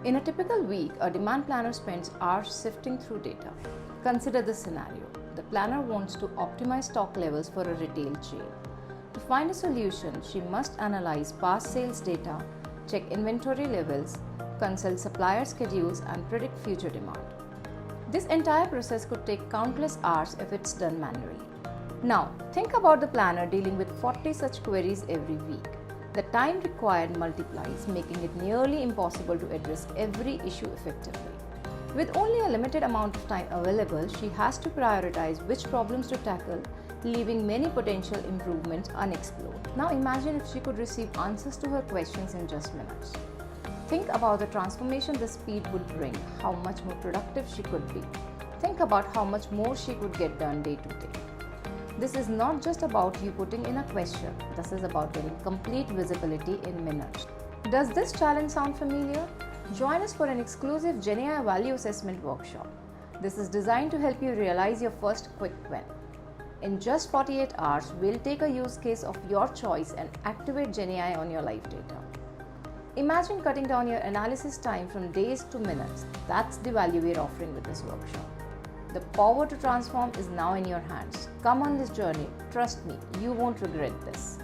In a typical week, a demand planner spends hours sifting through data. Consider this scenario. The planner wants to optimize stock levels for a retail chain. To find a solution, she must analyze past sales data, check inventory levels, consult supplier schedules, and predict future demand. This entire process could take countless hours if it's done manually. Now, think about the planner dealing with 40 such queries every week. The time required multiplies, making it nearly impossible to address every issue effectively. With only a limited amount of time available, she has to prioritize which problems to tackle, leaving many potential improvements unexplored. Now imagine if she could receive answers to her questions in just minutes. Think about the transformation this speed would bring, how much more productive she could be. Think about how much more she could get done day to day. This is not just about you putting in a question, this is about getting complete visibility in minutes. Does this challenge sound familiar? Join us for an exclusive GenAI value assessment workshop. This is designed to help you realize your first quick win. In just 48 hours, we'll take a use case of your choice and activate GenAI on your live data. Imagine cutting down your analysis time from days to minutes. That's the value we're offering with this workshop. The power to transform is now in your hands. Come on this journey. Trust me, you won't regret this.